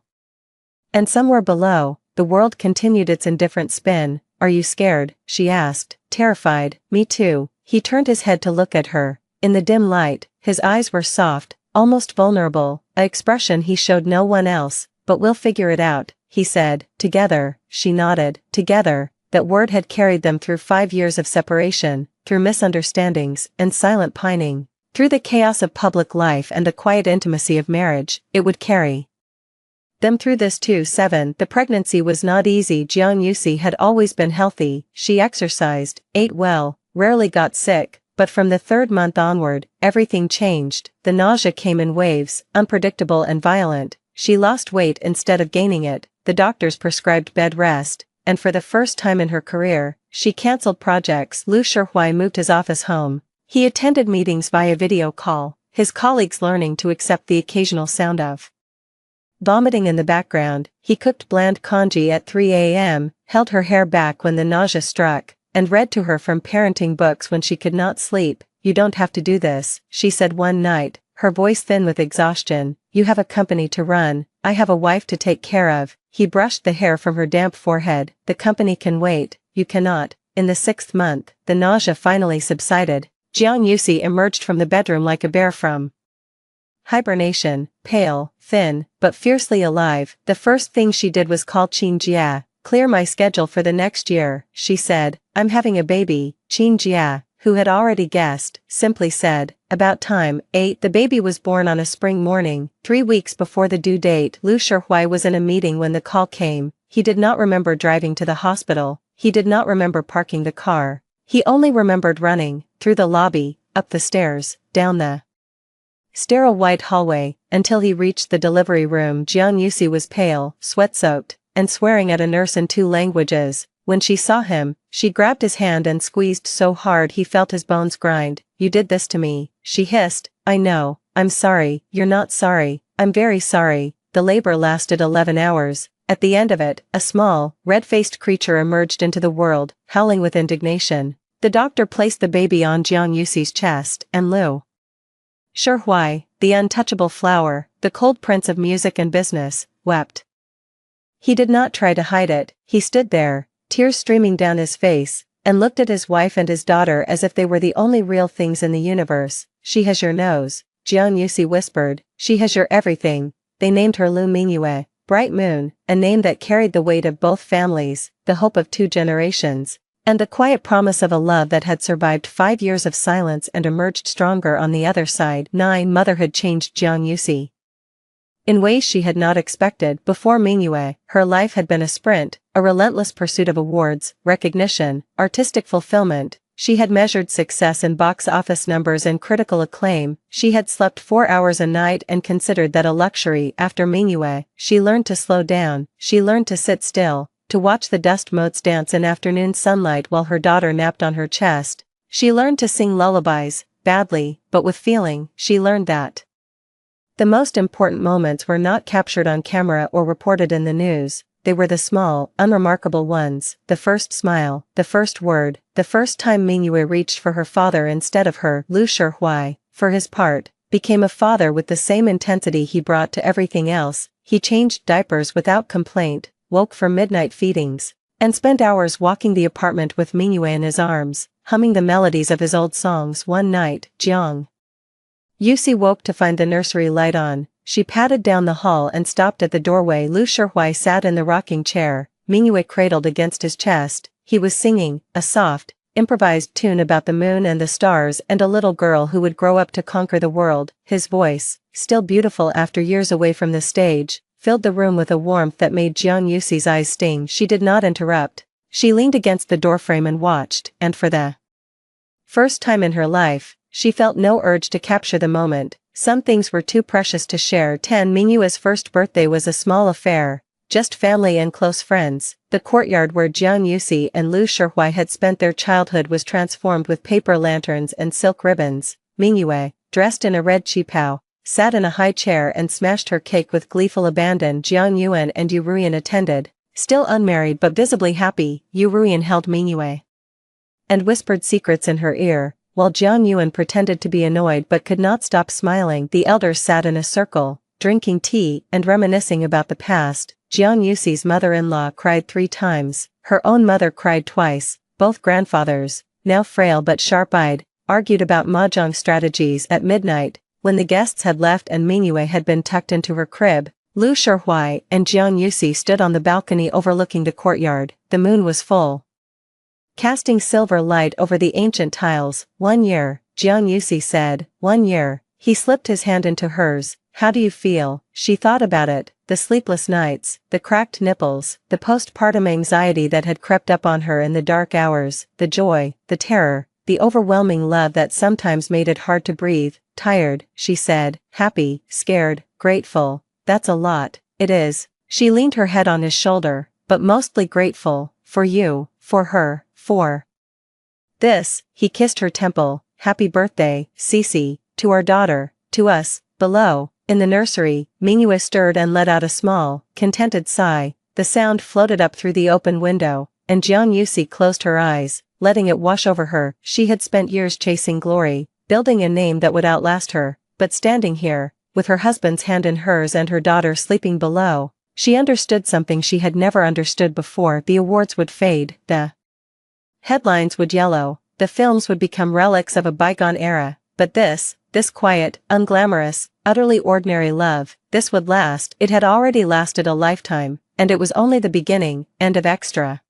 And somewhere below, the world continued its indifferent spin. "Are you scared?" she asked, terrified. "Me too." He turned his head to look at her. In the dim light, his eyes were soft, almost vulnerable, an expression he showed no one else. "But we'll figure it out," he said. "Together." She nodded. Together. That word had carried them through 5 years of separation, through misunderstandings and silent pining, through the chaos of public life and the quiet intimacy of marriage. It would carry them through this too. 7. The pregnancy was not easy. Jiang Yusi had always been healthy. She exercised, ate well, rarely got sick, but from the 3rd month onward, everything changed. The nausea came in waves, unpredictable and violent. She lost weight instead of gaining it. The doctors prescribed bed rest, and for the first time in her career, she cancelled projects. Lu Shihui moved his office home. He attended meetings via video call, his colleagues learning to accept the occasional sound of vomiting in the background. He cooked bland congee at 3 a.m., held her hair back when the nausea struck, and read to her from parenting books when she could not sleep. "You don't have to do this," she said one night, her voice thin with exhaustion. "You have a company to run, I have a wife to take care of." He brushed the hair from her damp forehead. "The company can wait, you cannot." In the 6th month, the nausea finally subsided. Jiang Yusi emerged from the bedroom like a bear from hibernation, pale, thin, but fiercely alive. The first thing she did was call Qin Jia. "Clear my schedule for the next year," she said. "I'm having a baby." Qin Jia, who had already guessed, simply said, "About time." 8. The baby was born on a spring morning, 3 weeks before the due date. Lu Shihui was in a meeting when the call came. He did not remember driving to the hospital. He did not remember parking the car. He only remembered running, through the lobby, up the stairs, down the sterile white hallway, until he reached the delivery room. Jiang Yusi was pale, sweat-soaked, and swearing at a nurse in 2 languages. When she saw him, she grabbed his hand and squeezed so hard he felt his bones grind. "You did this to me," she hissed. "I know. I'm sorry." "You're not sorry." "I'm very sorry." The labor lasted 11 hours. At the end of it, a small, red-faced creature emerged into the world, howling with indignation. The doctor placed the baby on Jiang Yusi's chest, and Lu Shihui, the untouchable flower, the cold prince of music and business, wept. He did not try to hide it. He stood there, tears streaming down his face, and looked at his wife and his daughter as if they were the only real things in the universe. "She has your nose," Jiang Yusi whispered. "She has your everything." They named her Lu Mingyue, Bright Moon, a name that carried the weight of both families, the hope of 2 generations, and the quiet promise of a love that had survived 5 years of silence and emerged stronger on the other side. 9. Motherhood changed Jiang Yusi in ways she had not expected. Before Mingyue, her life had been a sprint, a relentless pursuit of awards, recognition, artistic fulfillment. She had measured success in box office numbers and critical acclaim. She had slept 4 hours a night and considered that a luxury. After Mingyue, she learned to slow down. She learned to sit still, to watch the dust motes dance in afternoon sunlight while her daughter napped on her chest. She learned to sing lullabies, badly, but with feeling. She learned that the most important moments were not captured on camera or reported in the news. They were the small, unremarkable ones, the first smile, the first word, the first time Mingyue reached for her father instead of her. Lu Shihui, for his part, became a father with the same intensity he brought to everything else. He changed diapers without complaint, woke for midnight feedings, and spent hours walking the apartment with Mingyue in his arms, humming the melodies of his old songs. One night, Jiang Yusi woke to find the nursery light on. She padded down the hall and stopped at the doorway. Lu Shihui sat in the rocking chair, Mingyue cradled against his chest. He was singing, a soft, improvised tune about the moon and the stars and a little girl who would grow up to conquer the world. His voice, still beautiful after years away from the stage, filled the room with a warmth that made Jiang Yusi's eyes sting. She did not interrupt. She leaned against the doorframe and watched, and for the first time in her life, she felt no urge to capture the moment. Some things were too precious to share. 10. Mingyue's first birthday was a small affair, just family and close friends. The courtyard where Jiang Yusi and Lu Shihui had spent their childhood was transformed with paper lanterns and silk ribbons. Mingyue, dressed in a red qipao, sat in a high chair and smashed her cake with gleeful abandon. Jiang Yuan and Yu Ruyan attended, Still unmarried but visibly happy, Yu Ruian held Mingyue and whispered secrets in her ear, while Jiang Yuan pretended to be annoyed but could not stop smiling. The elders sat in a circle, drinking tea and reminiscing about the past. Jiang Yuxi's mother-in-law cried 3 times, her own mother cried twice, both grandfathers, now frail but sharp-eyed, argued about mahjong strategies at midnight. When the guests had left and Mingyue had been tucked into her crib, Lu Shihui and Jiang Yuxi stood on the balcony overlooking the courtyard. The moon was full, casting silver light over the ancient tiles. 1 year, Jiang Yuxi said. 1 year. He slipped his hand into hers. How do you feel? She thought about it, the sleepless nights, the cracked nipples, the postpartum anxiety that had crept up on her in the dark hours, the joy, the terror, the overwhelming love that sometimes made it hard to breathe. Tired, she said, happy, scared, grateful. That's a lot. It is. She leaned her head on his shoulder, but mostly grateful, for you, for her, for this. He kissed her temple. Happy birthday, Cece, to our daughter, to us. Below, in the nursery, Mingyue stirred and let out a small, contented sigh. The sound floated up through the open window, and Jiang Yuxi closed her eyes, letting it wash over her. She had spent years chasing glory, building a name that would outlast her, but standing here, with her husband's hand in hers and her daughter sleeping below, she understood something she had never understood before. The awards would fade, the headlines would yellow, the films would become relics of a bygone era, but this quiet, unglamorous, utterly ordinary love, this would last. It had already lasted a lifetime, and it was only the beginning. End of extra.